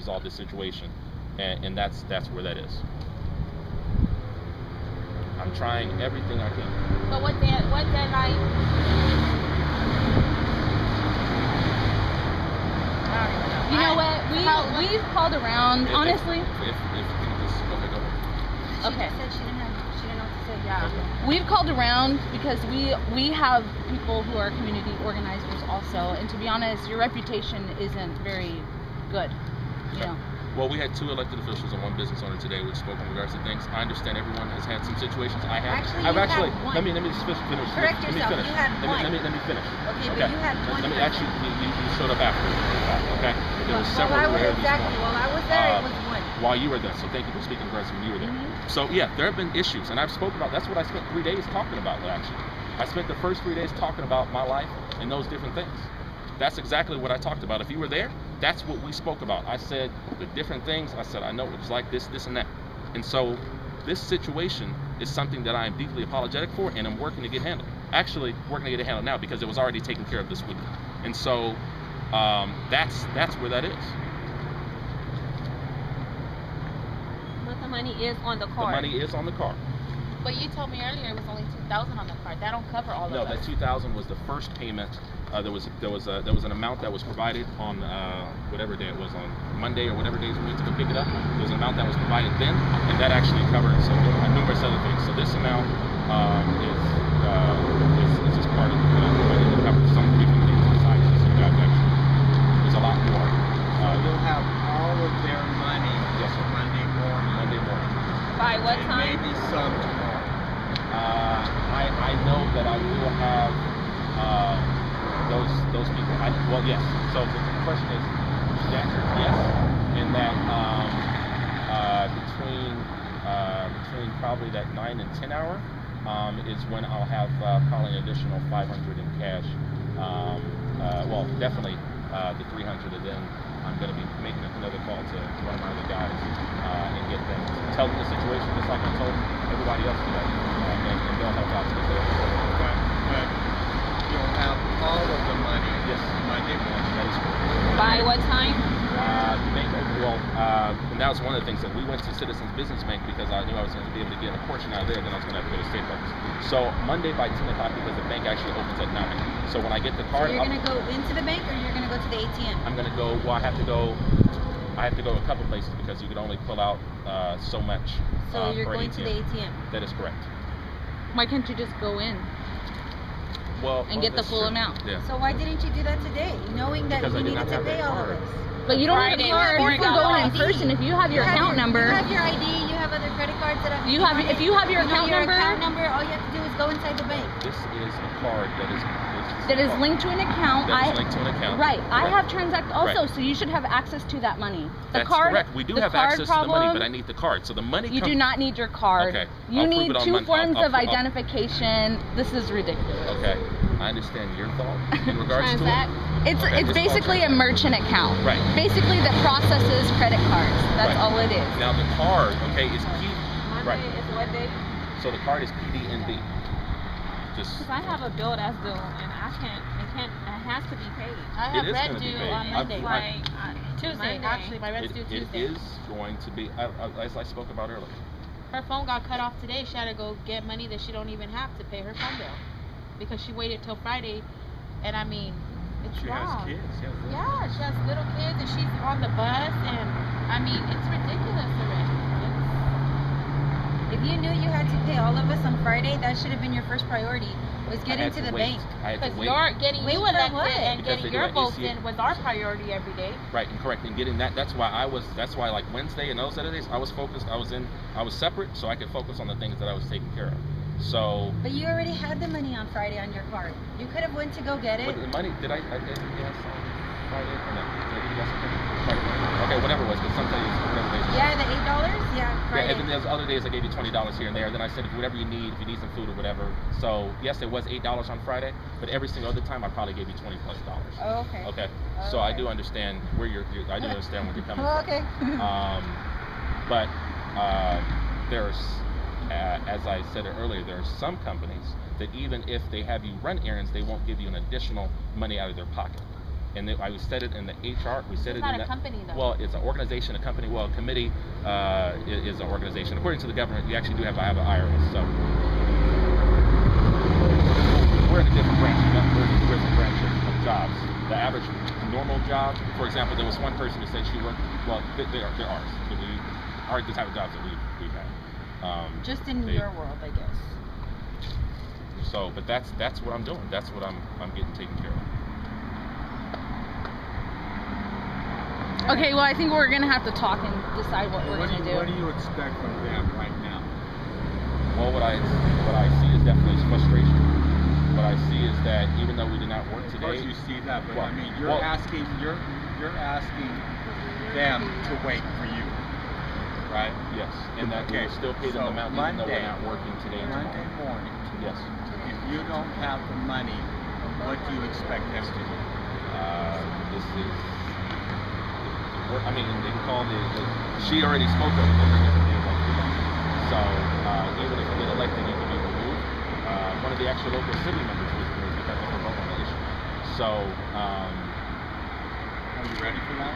resolve this situation, and that's where that is. I'm trying everything I can. So what deadline? You know what? We've called around, honestly. Okay. She said she didn't know what to say. Yeah. Okay. We've called around because we have people who are community organizers also, and to be honest, your reputation isn't very good. You know. Well, we had 2 elected officials and 1 business owner today which spoke in regards to things. I understand everyone has had some situations. I have. Actually, Let one. me just finish. Correct yourself. You had one. Let me finish. Okay, but you had one. Let me actually. You showed up after. Okay. There were several While I was there, it was 1. While you were there, so thank you for speaking in regards to when you were there. So yeah, there have been issues, and I've spoken about. That's what I spent 3 days talking about. Actually, I spent the first 3 days talking about my life and those different things. That's exactly what I talked about. If you were there, that's what we spoke about. I said the different things. I said I know it's like this, and that. And so this situation is something that I am deeply apologetic for, and I'm working to get handled. Actually, working to get it handled now because it was already taken care of this week. And so that's where that is. But the money is on the card. The money is on the card. But you told me earlier it was only $2,000 on the card. That don't cover all of it. No, that $2,000 was the first payment. There was an amount that was provided on whatever day it was, on Monday or whatever days we went to go pick it up. There was an amount that was provided then, and that actually covered some numerous other things. So this amount is just part of the money that covers some different things besides just the job action. There's a lot more. So you'll have all of their money Monday morning. Monday morning. By what and time? Maybe some tomorrow. I know that I will have those people. Well, yes. So the question is, the answer is yes, in that between probably that 9 and 10 hour is when I'll have probably an additional 500 in cash. Well, definitely the 300, and then I'm going to be making another call to one of my other guys and get them to tell them the situation, just like I told everybody else today, and they'll help out to get there. But you'll have all of the money Monday morning. That is correct. By what time? And that was one of the things that we went to Citizens Business Bank because I knew I was going to be able to get a portion out of there, then I was going to have to go to State Farm. So Monday by 10 o'clock because the bank actually opens at 9. So when I get the card, So you're going to go into the bank or you're going to go to the ATM? I'm going to go. Well, I have to go a couple places because you can only pull out so much. So you're per going ATM. to the ATM? That is correct. Why can't you just go in and get the full amount? Yeah. So why didn't you do that today, knowing that Because you I did needed not to have pay that all of card. this? But you don't have a card. You can go in person if you have your account number. You have your ID. You have other credit cards that have. If you have your account number. All you have to do is go inside the bank. This is a card that is linked to an account. That is linked to an account. Right. Correct. I have Transact also, Right. so you should have access to that money. The That's card, correct. We do have access to the money, but I need the card. So the money. You do not need your card. Okay. You need 2 forms of I'll- identification. This is ridiculous. Okay. I understand your thought in regards to it. It's basically a merchant account. Right. Basically that processes credit cards. That's all it is. Now the card, okay, is P. Monday is what day? So the card is PDNB. Just. Because I have a bill that's due and it has to be paid. I It have is rent gonna be due paid. on Monday. Tuesday, Monday. actually, my rent's due Tuesday. It is going to be, as I spoke about earlier. Her phone got cut off today. She had to go get money that she don't even have to pay her phone bill because she waited till Friday, and I mean, it's She wrong. has kids. Yeah, she has little kids, and she's on the bus, and I mean, it's ridiculous already. If you knew you had to pay all of us on Friday, that should have been your first priority. Was getting to the bank. Because you're getting you elected and Because getting they your do votes ACA. in was our priority every day. Right, and correct, and getting that. That's why like Wednesday and those other days, I was focused. I was separate, so I could focus on the things that I was taking care of. So. But you already had the money on Friday on your card. You could have went to go get it. But the money, did I get some Friday or no? Did I give you guys something? Okay, whatever it was, but sometimes whatever days. Yeah, the $8. Yeah, Friday. Yeah, and then there's other days I gave you $20 here and there. Then I said whatever you need, if you need some food or whatever. So yes, it was $8 on Friday, but every single other time I probably gave you $20+. Oh, okay. Okay. So I do understand where I do understand where you're coming from. Okay. But there's, as I said earlier, there are some companies that even if they have you run errands, they won't give you an additional money out of their pocket. And I said it in the HR. We said It's it not in a company, though. Well, it's an organization, a company. Well, a committee is an organization. According to the government, you actually do have an IRS. So we're in a different branch. We're in a different branch of jobs. The average normal job, for example, there was one person who said she worked. Well, they're ours. We are the type of jobs that we've had. Just in your world, I guess. So, but that's what I'm doing. That's what I'm getting taken care of. Okay, well, I think we're gonna have to talk and decide what we're gonna do. What do you expect from them right now? Well, what I see is definitely frustration. What I see is that even though we did not work today, Of course you see that, but well, I mean, you're asking them to wait for you, right? yes, and that Okay, we'll still pay them so the amount even though we're Monday- not working today and Monday tomorrow. morning, Yes. if you don't have the money, what do you expect them to do? This is. I mean, they can call she already spoke of it. So even if you get elected, you can be removed. One of the actual local city members was removed because of her vote on the issue. So. Are you ready for that?